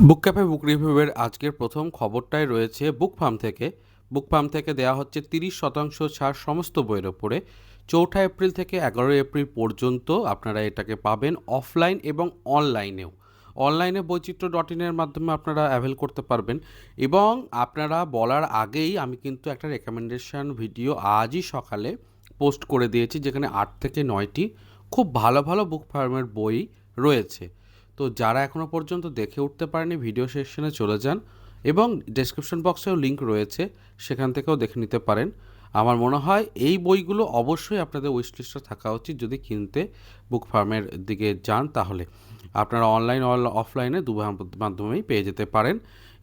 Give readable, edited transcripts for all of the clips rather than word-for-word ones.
বুক cafe বুক রিভিউয়ের আজকের প্রথম খবরটাই রয়েছে বুক ফার্ম থেকে। বুক ফার্ম থেকে দেওয়া হচ্ছে 30% ছাড় সমস্ত বইয়ের ওপরে। 4 এপ্রিল থেকে 11 এপ্রিল পর্যন্ত আপনারা এটাকে পাবেন অফলাইন এবং অনলাইনেও। অনলাইনে বৈচিত্র্য.in-এর মাধ্যমে আপনারা অ্যাভেল করতে পারবেন। এবং আপনারা বলার আগেই আমি কিন্তু একটা রেকমেন্ডেশন ভিডিও আজই সকালে পোস্ট করে দিয়েছি, যেখানে 8 থেকে 9টি খুব ভালো ভালো বুক ফার্মের বই রয়েছে। তো যারা এখনও পর্যন্ত দেখে উঠতে পারেনি, ভিডিও সেকশনে চলে যান এবং ডেসক্রিপশন বক্সেও লিঙ্ক রয়েছে, সেখান থেকেও দেখে নিতে পারেন। আমার মনে হয় এই বইগুলো অবশ্যই আপনাদের উইশলিস্টে থাকা উচিত যদি কিনতে বুক ফার্মের দিকে যান। তাহলে আপনারা অনলাইন অফলাইনে দুভাবে মাধ্যমেই পেয়ে যেতে পারেন।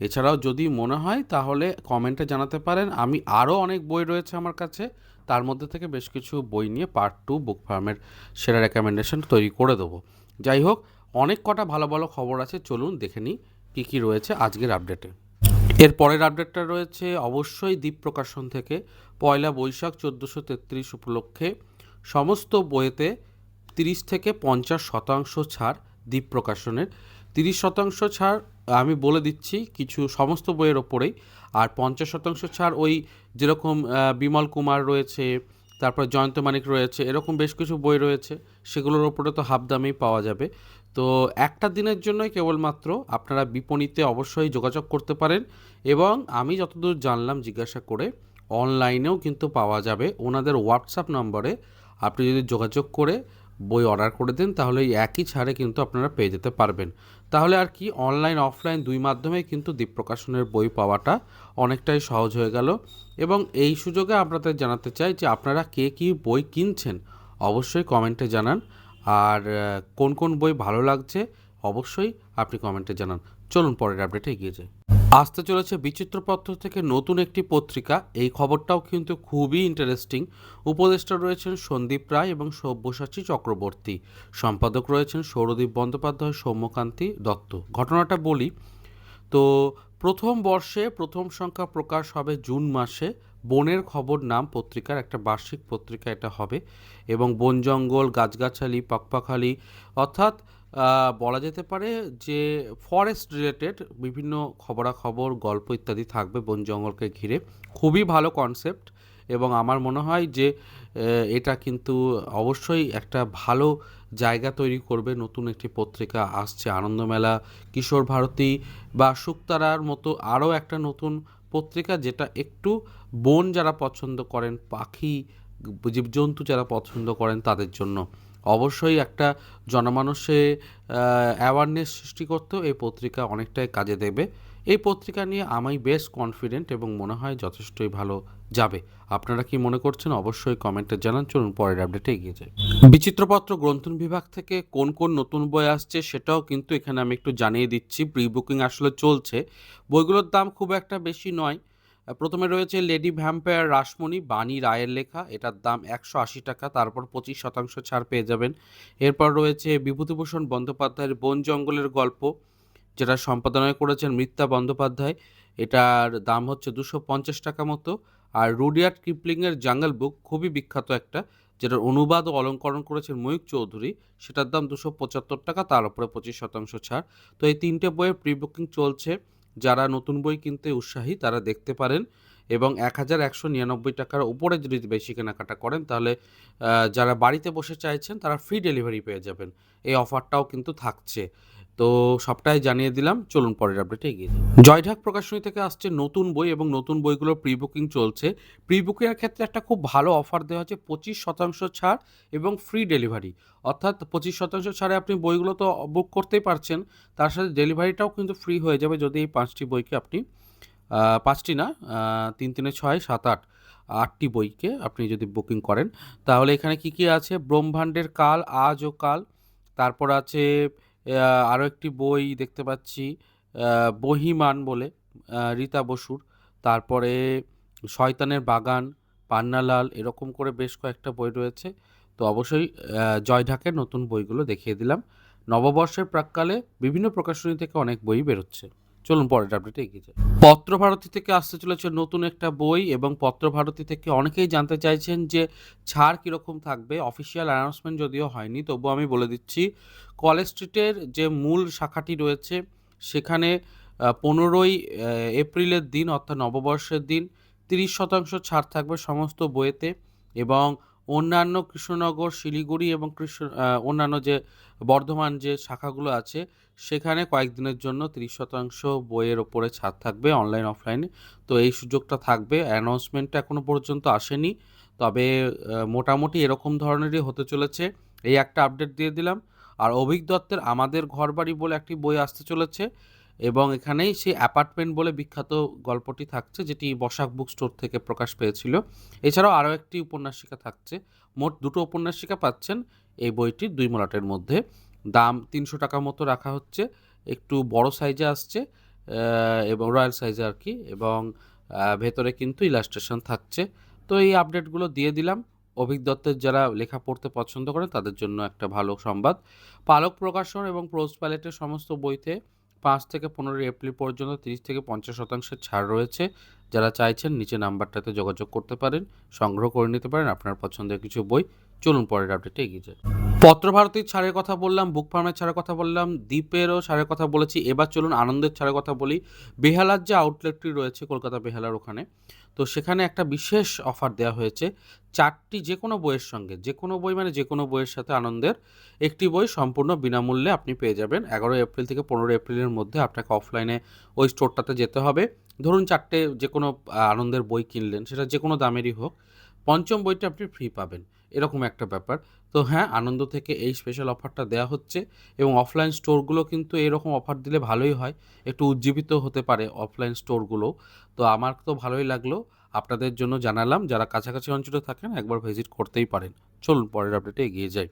এছাড়াও যদি মনে হয় তাহলে কমেন্টে জানাতে পারেন। আমি আরও অনেক বই রয়েছে আমার কাছে, তার মধ্যে থেকে বেশ কিছু বই নিয়ে পার্ট 2 বুক ফার্মের সেরা রেকমেন্ডেশন তৈরি করে দেবো। যাই হোক, অনেক কটা ভালো ভালো খবর আছে, চলুন দেখে নিই কী কী রয়েছে আজকের আপডেটে। এর পরের আপডেটটা রয়েছে অবশ্যই দ্বীপ প্রকাশন থেকে। পয়লা বৈশাখ 1433 উপলক্ষে সমস্ত বইয়েতে 30 থেকে 50% ছাড় দ্বীপ প্রকাশনের। 30% ছাড় আমি বলে দিচ্ছি কিছু সমস্ত বইয়ের ওপরেই, আর 50% ছাড় ওই যেরকম বিমল কুমার রয়েছে, তারপর জয়ন্ত মানিক রয়েছে, এরকম বেশ কিছু বই রয়েছে, সেগুলোর ওপরে তো হাফ দামেই পাওয়া যাবে। তো একটা দিনের জন্যই কেবলমাত্র আপনারা বিপণীতে অবশ্যই যোগাযোগ করতে পারেন। এবং আমি যতদূর জানলাম জিজ্ঞাসা করে, অনলাইনেও কিন্তু পাওয়া যাবে ওনাদের হোয়াটসঅ্যাপ নম্বরে। আপনি যদি যোগাযোগ করে বই অর্ডার করে দেন তাহলে এই একই ছাড়ে কিন্তু আপনারা পেয়ে যেতে পারবেন। তাহলে আর কি, অনলাইন অফলাইন দুই মাধ্যমেই কিন্তু দ্বীপ প্রকাশনের বই পাওয়াটা অনেকটাই সহজ হয়ে গেল। এবং এই সুযোগে আপনাদের জানাতে চাই যে আপনারা কে কী বই কিনছেন অবশ্যই কমেন্টে জানান। আর কোন কোন বই ভালো লাগছে অবশ্যই আপনি কমেন্টে জানান। চলুন পরের আপডেটে এগিয়ে যাই। আসতে চলেছে বিচিত্রপত্র থেকে নতুন একটি পত্রিকা। এই খবরটাও কিন্তু খুবই ইন্টারেস্টিং। উপদেষ্টা রয়েছেন সন্দীপ রায় এবং সব্যসাচী চক্রবর্তী। সম্পাদক রয়েছেন সৌরদীপ বন্দ্যোপাধ্যায়, সৌম্যকান্তি দত্ত। ঘটনাটা বলি তো, প্রথম বর্ষে প্রথম সংখ্যা প্রকাশ হবে জুন মাসে। বনের খবর নাম পত্রিকার একটা বার্ষিক পত্রিকা এটা হবে। এবং বন জঙ্গল, গাছগাছালি, পাখপাখালি, অর্থাৎ বলা যেতে পারে যে ফরেস্ট রিলেটেড বিভিন্ন খবরাখবর, গল্প ইত্যাদি থাকবে বন জঙ্গলকে ঘিরে। খুবই ভালো কনসেপ্ট এবং আমার মনে হয় যে এটা কিন্তু অবশ্যই একটা ভালো জায়গা তৈরি করবে। নতুন একটি পত্রিকা আসছে, আনন্দমেলা, কিশোর ভারতী বা শুকতারার মতো আরও একটা নতুন পত্রিকা, যেটা একটু বন যারা পছন্দ করেন, পাখি, জীবজন্তু যারা পছন্দ করেন তাদের জন্য অবশ্যই একটা জনমানসে অ্যাওয়ারনেস সৃষ্টি করতেও এই পত্রিকা অনেকটাই কাজে দেবে। এই পত্রিকা নিয়ে আমি বেশ কনফিডেন্ট এবং মনে হয় যথেষ্টই ভালো যাবে। আপনারা কি মনে করছেন অবশ্যই কমেন্টে জানান। চলুন পরের আপডেটে এগিয়ে যাই। বিচিত্রপত্র গ্রন্থন বিভাগ থেকে কোন কোন নতুন বই আসছে সেটাও কিন্তু এখানে আমি একটু জানিয়ে দিচ্ছি। প্রি বুকিং আসলে চলছে, বইগুলোর দাম খুব একটা বেশি নয়। প্রথমে রয়েছে লেডি ভ্যাম্পায়ার রাসমণি, বাণী রায়ের লেখা, এটার দাম 180 টাকা, তারপর 25% ছাড় পেয়ে যাবেন। এরপর রয়েছে বিভূতিভূষণ বন্দ্যোপাধ্যায়ের বন জঙ্গলের গল্প, যেটা সম্পাদনা করেছেন মৃত্যা বন্দ্যোপাধ্যায়। এটার দাম হচ্ছে 250 টাকা মতো। আর রুডিয়ার্ড কিপলিংয়ের জাঙ্গল বুক, খুবই বিখ্যাত একটা, যেটার অনুবাদ ও অলঙ্করণ করেছেন ময়ূক চৌধুরী, সেটার দাম 275 টাকা, তার উপরে 25% ছাড়। তো এই তিনটে বইয়ের প্রি বুকিং চলছে। যারা নতুন বই কিনতে উৎসাহী তারা দেখতে পারেন। এবং 1199 টাকার উপরে যদি বেশি কেনাকাটা করেন তাহলে যারা বাড়িতে বসে চাইছেন তারা ফ্রি ডেলিভারি পেয়ে যাবেন। এই অফারটাও কিন্তু থাকছে। তো সবটাই জানিয়ে দিলাম, চলুন পরের আপডেটে এগিয়ে যাই। জয়ঢাক প্রকাশনী থেকে আসছে নতুন বই এবং নতুন বইগুলোর প্রি বুকিং চলছে। প্রি বুকিংয়ের ক্ষেত্রে একটা খুব ভালো অফার দেওয়া হচ্ছে, 25% ছাড় এবং ফ্রি ডেলিভারি। অর্থাৎ 25% ছাড়ে আপনি বইগুলো তো বুক করতেই পারছেন, তার সাথে ডেলিভারিটাও কিন্তু ফ্রি হয়ে যাবে যদি এই 5টি বইকে আপনি 5টি না, 3 3 6 7 8 8টি বইকে আপনি যদি বুকিং করেন। তাহলে এখানে কি কি আছে? ব্রহ্মাণ্ডের কাল, আজ ও কাল, তারপর আছে আরও একটি বই দেখতে পাচ্ছি বহিমান বলে, রীতা বসুর, তারপরে শয়তানের বাগান, পান্নালাল, এরকম করে বেশ কয়েকটা বই রয়েছে। তো অবশ্যই জয়ঢাকের নতুন বইগুলো দেখিয়ে দিলাম। নববর্ষের প্রাক্কালে বিভিন্ন প্রকাশনী থেকে অনেক বই বেরোচ্ছে। চলুন পরের আপডেটে এগিয়ে যাই। পত্রভারতী থেকে আসতে চলেছে নতুন একটা বই এবং পত্রভারতী থেকে অনেকেই জানতে চাইছেন যে ছাড় কীরকম থাকবে। অফিসিয়াল অ্যানাউন্সমেন্ট যদিও হয়নি, তবুও আমি বলে দিচ্ছি, কলেজ স্ট্রিটের যে মূল শাখাটি রয়েছে সেখানে 15ই এপ্রিলের দিন অর্থাৎ নববর্ষের দিন 30% ছাড় থাকবে সমস্ত বইয়েতে, এবং অন্যান্য কৃষ্ণনগর, শিলিগুড়ি এবং অন্যান্য যে বর্ধমান যে শাখাগুলো আছে সেখানে কয়েকদিনের জন্য 30% বইয়ের ওপরে ছাড় থাকবে অনলাইন অফলাইনে। তো এই সুযোগটা থাকবে, অ্যানাউন্সমেন্টটা এখনও পর্যন্ত আসেনি, তবে মোটামুটি এরকম ধরনেরই হতে চলেছে। এই একটা আপডেট দিয়ে দিলাম। আর অভিক দত্তের আমাদের ঘরবাড়ি বলে একটি বই আসতে চলেছে, এবং এখানেই সেই অ্যাপার্টমেন্ট বলে বিখ্যাত গল্পটি থাকছে, যেটি বসাক বুক স্টোর থেকে প্রকাশ পেয়েছিল। এছাড়াও আরও একটি উপন্যাসিকা থাকছে। মোট 2টো উপন্যাসিকা পাচ্ছেন এই বইটির 2 মলাটের মধ্যে। দাম 300 টাকা মতো রাখা হচ্ছে, একটু বড় সাইজে আসছে এবং রয়্যাল সাইজে আর কি, এবং ভেতরে কিন্তু ইলাস্ট্রেশন থাকছে। তো এই আপডেটগুলো দিয়ে দিলাম। অভিক দত্তের যারা লেখা পড়তে পছন্দ করেন তাদের জন্য একটা ভালো সংবাদ। পালক প্রকাশন এবং প্রোজ প্যালেটের সমস্ত বইতে 5 থেকে 15 এপ্রিল পর্যন্ত 30-50% ছাড় রয়েছে। যারা চাইছেন নিচে নাম্বারটাতে যোগাযোগ করতে পারেন, সংগ্রহ করে নিতে পারেন আপনার পছন্দের কিছু বই। চলুন পরের আপডেটে এগিয়ে যাই। পত্রভারতীর ছাড়ের কথা বললাম, বুক ফার্মের ছাড়ের কথা বললাম, দ্বীপেরও ছাড়ের কথা বলেছি। এবার চলুন আনন্দের ছাড়ের কথা বলি। বেহালার যে আউটলেটটি রয়েছে কলকাতা বেহালার ওখানে, তো সেখানে একটা বিশেষ অফার দেওয়া হয়েছে। 4টি যে কোনো বইয়ের সঙ্গে, যে কোনো বই মানে যে কোনো বইয়ের সাথে আনন্দের একটি বই সম্পূর্ণ বিনামূল্যে আপনি পেয়ে যাবেন। 11 এপ্রিল থেকে 15 এপ্রিলের মধ্যে আপনাকে অফলাইনে ওই স্টোরটাতে যেতে হবে। ধরুন 4টে যে কোনো আনন্দের বই কিনলেন, সেটা যে কোনো দামেরই হোক, পঞ্চম বইটা আপনি ফ্রি পাবেন, এরকম একটা ব্যাপার। তো হ্যাঁ, আনন্দ থেকে এই স্পেশাল অফারটা দেওয়া হচ্ছে, এবং অফলাইন স্টোরগুলো কিন্তু এরকম অফার দিলে ভালোই হয়, একটু উজ্জীবিত হতে পারে অফলাইন স্টোরগুলো। তো আমার তো ভালোই লাগলো, আপনাদের জন্য জানালাম। যারা কাছাকাছি অঞ্চলে থাকেন একবার ভিজিট করতেই পারেন। চলুন পরের আপডেটে এগিয়ে যাই।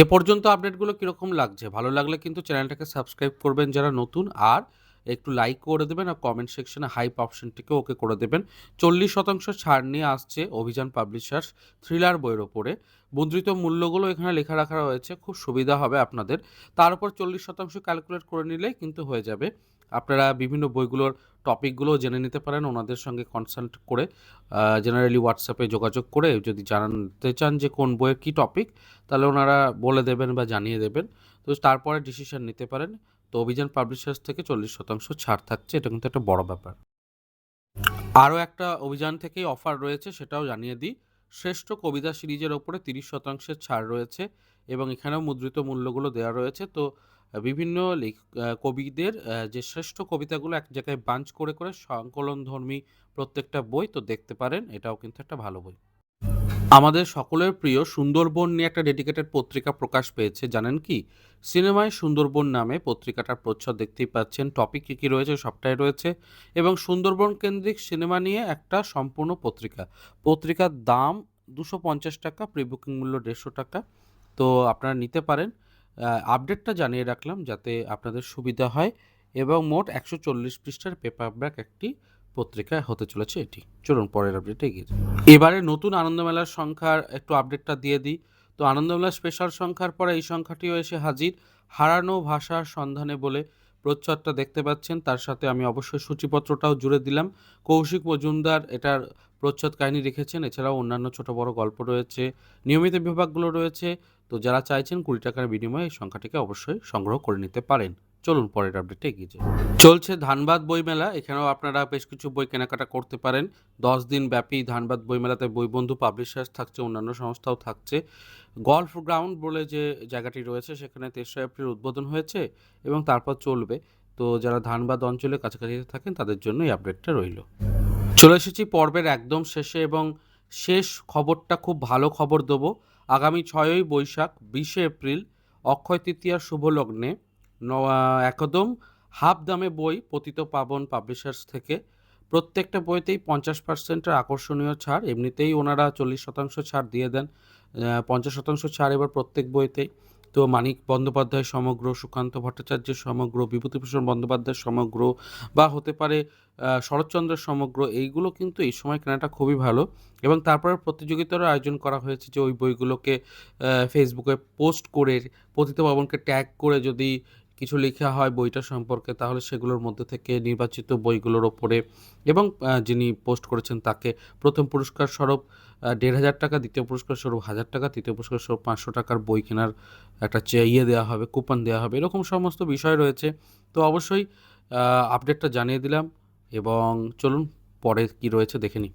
এ পর্যন্ত আপডেটগুলো কীরকম লাগছে? ভালো লাগলে কিন্তু চ্যানেলটাকে সাবস্ক্রাইব করবেন যারা নতুন, আর একটু লাইক করে দেবেন, আর কমেন্ট সেকশনে হাইপ অপশনটিকে ওকে করে দেবেন। 40% ছাড় নিয়ে আসছে অভিযান পাবলিশার্স থ্রিলার বইয়ের ওপরে। মুদ্রিত মূল্যগুলো এখানে লেখা রাখা রয়েছে, খুব সুবিধা হবে আপনাদের। তার উপর 40% ক্যালকুলেট করে নিলেই কিন্তু হয়ে যাবে। আপনারা বিভিন্ন বইগুলোর টপিকগুলো জেনে নিতে পারেন ওনাদের সঙ্গে কনসাল্ট করে, জেনারেলি হোয়াটসঅ্যাপে যোগাযোগ করে যদি জানতে চান যে কোন বইয়ের কী টপিক, তাহলে ওনারা বলে দেবেন বা জানিয়ে দেবেন। তো তারপরে ডিসিশন নিতে পারেন। তো অভিযান পাবলিশার্স থেকে 40% ছাড় থাকছে, এটা কিন্তু একটা বড় ব্যাপার। আরও একটা অভিযান থেকেই অফার রয়েছে, সেটাও জানিয়ে দিই। শ্রেষ্ঠ কবিতা সিরিজের ওপরে 30% ছাড় রয়েছে, এবং এখানেও মুদ্রিত মূল্যগুলো দেওয়া রয়েছে। তো বিভিন্ন কবিদের যে শ্রেষ্ঠ কবিতাগুলো এক জায়গায় বাঞ্চ করে করে সংকলনধর্মী প্রত্যেকটা বই তো দেখতে পারেন, এটাও কিন্তু একটা ভালো বই। আমাদের সকলের প্রিয় সুন্দরবন নিয়ে একটা ডেডিকেটেড পত্রিকা প্রকাশ পেয়েছে, জানেন কি? সিনেমায় সুন্দরবন নামে পত্রিকাটার প্রচ্ছদ দেখতেই পাচ্ছেন। টপিক কী কী রয়েছে সবটাই রয়েছে, এবং সুন্দরবন কেন্দ্রিক সিনেমা নিয়ে একটা সম্পূর্ণ পত্রিকা। পত্রিকার দাম 250 টাকা, প্রি বুকিং মূল্য 150 টাকা। তো আপনারা নিতে পারেন। আপডেটটা জানিয়ে রাখলাম যাতে আপনাদের সুবিধা হয়, এবং মোট 140 পৃষ্ঠার পেপারব্যাক একটি পত্রিকা হতে চলেছে এটি। চলুন পরের আপডেটে এগিয়ে যাই। এবারে নতুন আনন্দমেলার সংখ্যার একটু আপডেটটা দিয়ে দিই। তো আনন্দমেলার স্পেশাল সংখ্যার পরে এই সংখ্যাটিও এসে হাজির। হারানো ভাষার সন্ধানে বলে প্রচ্ছদটা দেখতে পাচ্ছেন, তার সাথে আমি অবশ্যই সূচিপত্রটাও জুড়ে দিলাম। কৌশিক মজুমদার এটার প্রচ্ছদ কাহিনী লিখেছেন, এছাড়াও অন্যান্য ছোট বড় গল্প রয়েছে, নিয়মিত বিভাগগুলো রয়েছে। তো যারা চাইছেন 20 টাকার বিনিময়ে এই সংখ্যাটিকে অবশ্যই সংগ্রহ করে নিতে পারেন। চলুন পরের আপডেটে এগিয়ে যাই। চলছে ধানবাদ বইমেলা, এখানেও আপনারা বেশ কিছু বই কেনাকাটা করতে পারেন। 10 দিন ব্যাপী ধানবাদ বইমেলাতে বইবন্ধু পাবলিশার্স থাকছে, অন্যান্য সংস্থাও থাকছে। গল্ফ গ্রাউন্ড বলে যে জায়গাটি রয়েছে সেখানে 3রা এপ্রিল উদ্বোধন হয়েছে, এবং তারপর চলবে। তো যারা ধানবাদ অঞ্চলে কাছাকাছি থাকেন তাদের জন্য এই আপডেটটা রইল। চলে এসেছি পর্বের একদম শেষে, এবং শেষ খবরটা খুব ভালো খবর দেবো। আগামী 6ই বৈশাখ 20শে এপ্রিল অক্ষয় তৃতীয়ার শুভ লগ্নে একদম হাফ দামে বই পতিত পাবন পাবলিশার্স থেকে। প্রত্যেকটা বইতেই 50%-এর আকর্ষণীয় ছাড়। এমনিতেই ওনারা 40% ছাড় দিয়ে দেন, 50% ছাড় এবার প্রত্যেক বইতেই। তো মানিক বন্দ্যোপাধ্যায় সমগ্র, সুকান্ত ভট্টাচার্যের সমগ্র, বিভূতিভূষণ বন্দ্যোপাধ্যায়ের সমগ্র, বা হতে পারে শরৎচন্দ্রের সমগ্র, এইগুলো কিন্তু এই সময় কেনাটা খুবই ভালো। এবং তারপরে প্রতিযোগিতারও আয়োজন করা হয়েছে যে ওই বইগুলোকে ফেসবুকে পোস্ট করে, পতিত পাবনকে ট্যাগ করে যদি কিছু লেখা হয় বইটা সম্পর্কে, তাহলে সেগুলোর মধ্যে থেকে নির্বাচিত বইগুলোর ওপরে, এবং যিনি পোস্ট করেছেন তাকে প্রথম পুরস্কার স্বরূপ 1,500 টাকা, দ্বিতীয় পুরস্কার স্বরূপ 1,000 টাকা, তৃতীয় পুরস্কার স্বরূপ 500 টাকার বই কেনার একটা দেওয়া হবে, কুপন দেওয়া হবে, এরকম সমস্ত বিষয় রয়েছে। তো অবশ্যই আপডেটটা জানিয়ে দিলাম এবং চলুন পরে কি রয়েছে দেখে নিই।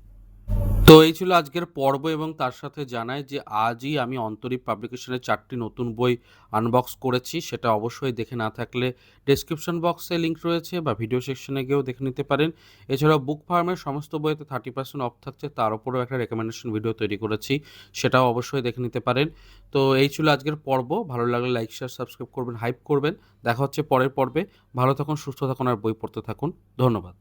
তো এই ছিল আজকের পর্ব এবং তার সাথে জানাই যে আজই আমি অন্তরীপ পাবলিকেশনের 4টি নতুন বই আনবক্স করেছি। সেটা অবশ্যই দেখে না থাকলে ডেসক্রিপশন বক্সে লিঙ্ক রয়েছে বা ভিডিও সেকশনে গিয়েও দেখে নিতে পারেন। এছাড়াও বুক ফার্মের সমস্ত বইতে 30% অফ থাকছে, তার উপরেও একটা রেকমেন্ডেশন ভিডিও তৈরি করেছি, সেটাও অবশ্যই দেখে নিতে পারেন। তো এই ছিল আজকের পর্ব। ভালো লাগলে লাইক, শেয়ার, সাবস্ক্রাইব করবেন, হাইপ করবেন। দেখা হচ্ছে পরের পর্বে। ভালো থাকুন, সুস্থ থাকুন আর বই পড়তে থাকুন। ধন্যবাদ।